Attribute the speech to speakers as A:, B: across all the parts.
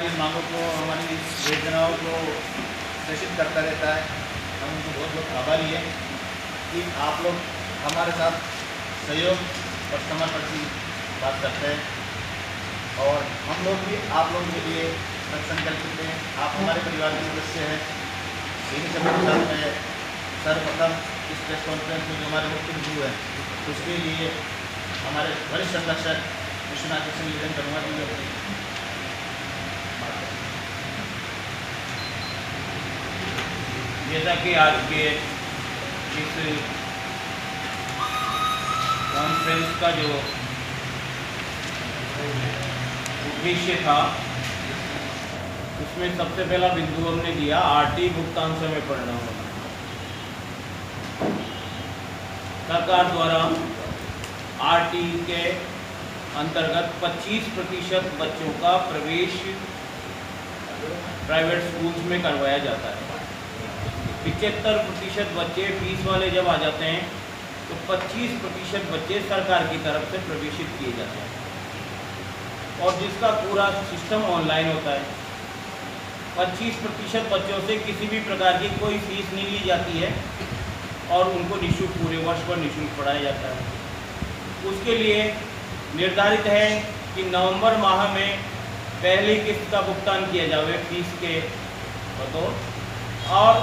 A: हमारी मांगों को, हमारी योजनाओं को प्रेषित करता रहता है। हम उनको बहुत बहुत आभारी हैं कि आप लोग हमारे साथ सहयोग और समर्पण की बात करते हैं और हम लोग भी आप लोगों के लिए संकल्पित हैं। आप हमारे परिवार के सदस्य हैं। यही सब साथ में सर्वप्रथम इस प्रेस कॉन्फ्रेंस में जो हमारे मुख्य बिंदु है उसके लिए हमारे वरिष्ठ संरक्षक विश्वनाथ जी से निवेदन करूँगा कि
B: जैसा कि आज के इस कॉन्फ्रेंस का जो उद्देश्य था उसमें सबसे पहला बिंदु हमने दिया आरटी भुगतान समय परिणाम होना। सरकार द्वारा आरटी के अंतर्गत 25% बच्चों का प्रवेश प्राइवेट स्कूल्स में करवाया जाता है। 75% बच्चे फीस वाले जब आ जाते हैं तो 25% बच्चे सरकार की तरफ से प्रवेशित किए जाते हैं और जिसका पूरा सिस्टम ऑनलाइन होता है। 25% बच्चों से किसी भी प्रकार की कोई फीस नहीं ली जाती है और उनको निःशुल्क पूरे वर्ष पर निःशुल्क पढ़ाया जाता है। उसके लिए निर्धारित है कि नवंबर माह में पहली किस्त का भुगतान किया जाए फीस के बतौर और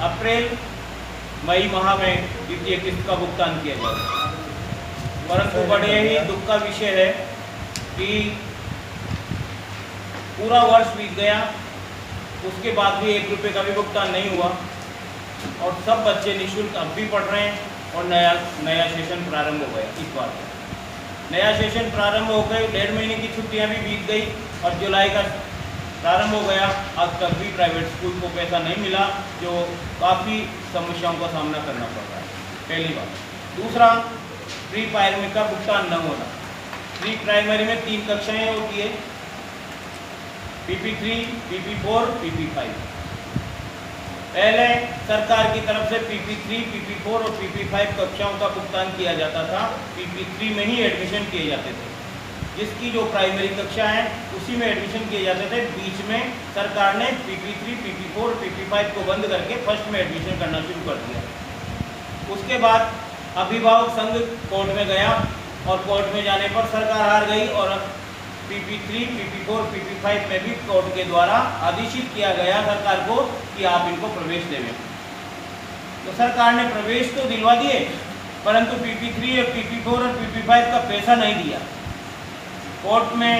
B: अप्रैल मई माह में द्वितीय किस्त का भुगतान किया जाए। परंतु बड़े ही दुख का विषय है कि पूरा वर्ष बीत गया, उसके बाद भी 1 रुपये का भी भुगतान नहीं हुआ और सब बच्चे निःशुल्क अब भी पढ़ रहे हैं और नया सेशन प्रारंभ हो गया। इस बार नया सेशन प्रारंभ हो गए, 1.5 महीने की छुट्टियां भी बीत गई और जुलाई का प्रारंभ हो गया। आज तक भी प्राइवेट स्कूल को पैसा नहीं मिला, जो काफ़ी समस्याओं का सामना करना पड़ रहा है। पहली बात। दूसरा, प्री प्राइमरी का भुगतान न होना। प्री प्राइमरी में 3 कक्षाएँ होती है, PP3, PP4, PP5। पहले सरकार की तरफ से PP3, PP4 और PP5 कक्षाओं का भुगतान किया जाता था। PP3 में ही एडमिशन किए जाते थे। जिसकी जो प्राइमरी कक्षा है उसी में एडमिशन किए जाते थे। बीच में सरकार ने PP3, PP4, PP5 को बंद करके फर्स्ट में एडमिशन करना शुरू कर दिया। उसके बाद अभिभावक संघ कोर्ट में गया और कोर्ट में जाने पर सरकार हार गई और PP3, PP4, PP5 में भी कोर्ट के द्वारा आदेशित किया गया सरकार को कि आप इनको प्रवेश देवें। तो सरकार ने प्रवेश तो दिलवा दिए, परंतु PP3 और PP4 और PP5 का पैसा नहीं दिया। कोर्ट में,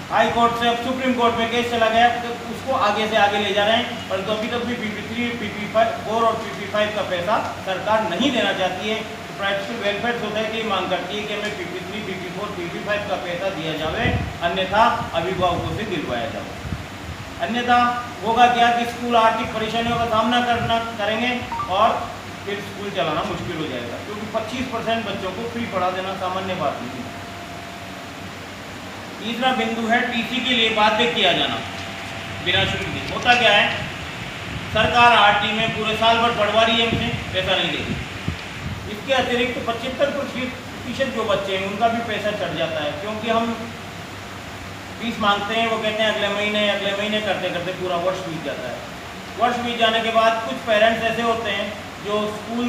B: हाई कोर्ट से अब सुप्रीम कोर्ट में केस चला गया, तो उसको आगे से आगे ले जा रहे हैं, परंतु अभी तक भी PP3, PP4 और PP5 का पैसा सरकार नहीं देना चाहती है। प्राइवेट स्कूल वेलफेयर सोसाइटी मांग करती है कि हमें PP3, PP4, PP5 का पैसा दिया जाए, अन्यथा अभिभावकों से दिलवाया जाए। अन्यथा होगा क्या कि स्कूल आर्थिक परेशानियों का सामना करेंगे और फिर स्कूल चलाना मुश्किल हो जाएगा, क्योंकि 25% बच्चों को फ्री पढ़ा देना सामान्य बात नहीं है। तीसरा बिंदु है टीसी के लिए बाध्य किया जाना बिना शुल्क के। होता क्या है, सरकार आरटी में पूरे साल भर पढ़वा रही है, हमसे पैसा नहीं देगी। इसके अतिरिक्त 75% जो बच्चे हैं उनका भी पैसा चढ़ जाता है, क्योंकि हम फीस मांगते हैं, वो कहते हैं अगले महीने करते करते पूरा वर्ष बीत जाता है। वर्ष बीत जाने के बाद कुछ पेरेंट्स ऐसे होते हैं जो स्कूल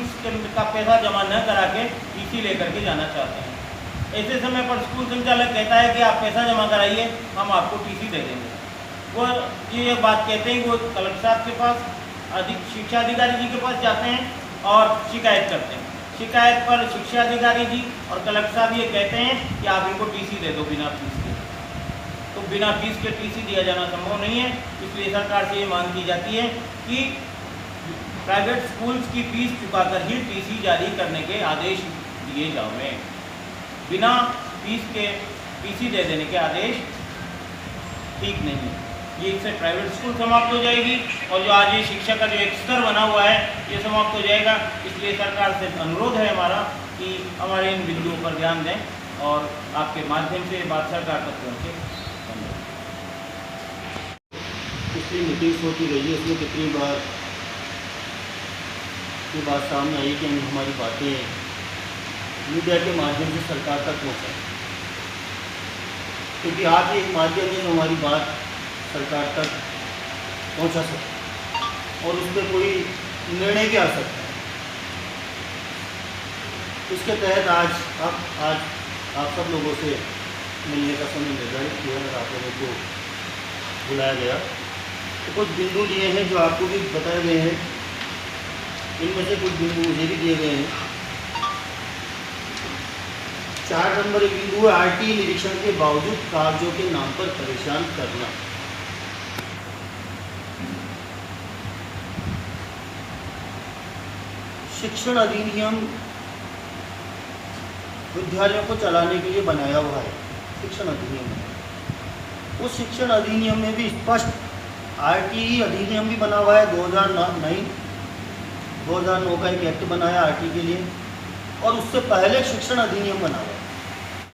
B: का पैसा जमा न करा के टीसी लेकर के जाना चाहते हैं। ऐसे समय पर स्कूल संचालक कहता है कि आप पैसा जमा कराइए, हम आपको टीसी दे देंगे। वो ये बात कहते हैं, वो कलेक्टर साहब के पास, शिक्षा अधिकारी जी के पास जाते हैं और शिकायत करते हैं। शिकायत पर शिक्षा अधिकारी जी और कलेक्टर साहब ये कहते हैं कि आप इनको टीसी दे दो बिना फीस के। तो बिना फीस के टीसी दिया जाना संभव नहीं है, इसलिए सरकार से ये मांग की जाती है कि प्राइवेट स्कूल्स की फीस चुकाकर ही टीसी जारी करने के आदेश दिए जाएं। बिना फीस के टीसी दे देने के आदेश ठीक नहीं है। ये इससे प्राइवेट स्कूल समाप्त हो जाएगी और जो आज ये शिक्षा का जो एक स्तर बना हुआ है ये समाप्त हो जाएगा। इसलिए सरकार से अनुरोध है हमारा कि हमारे इन बिंदुओं पर ध्यान दें और आपके माध्यम से बात सरकार तक पहुँचे।
C: पिछली मीटिंग्स होती रही है, उसमें कितनी बार ये बात सामने आई कि हमारी बातें मीडिया के माध्यम से सरकार तक पहुँचाएं। क्योंकि आप ही एक माध्यम है जो हमारी बात सरकार तक पहुंचा सकते और उस पर कोई निर्णय भी आ सकता है। इसके तहत आज आप सब लोगों से मिलने का समय निर्धारित किया और आप लोगों को बुलाया गया। तो कुछ बिंदु दिए हैं जो आपको भी बताए गए हैं, इनमें से कुछ बिंदु मुझे भी दिए गए हैं। 4 नंबर एक बिंदु है, आरटीई निरीक्षण के बावजूद कागजों के नाम पर परेशान करना। शिक्षण अधिनियम विद्यालयों को चलाने के लिए बनाया हुआ है, शिक्षण अधिनियम है। उस शिक्षण अधिनियम में भी स्पष्ट आरटीई अधिनियम भी बना हुआ है। 2009 का एक एक्ट बनाया आरटीई के लिए, और उससे पहले शिक्षण अधिनियम बना हुआ है।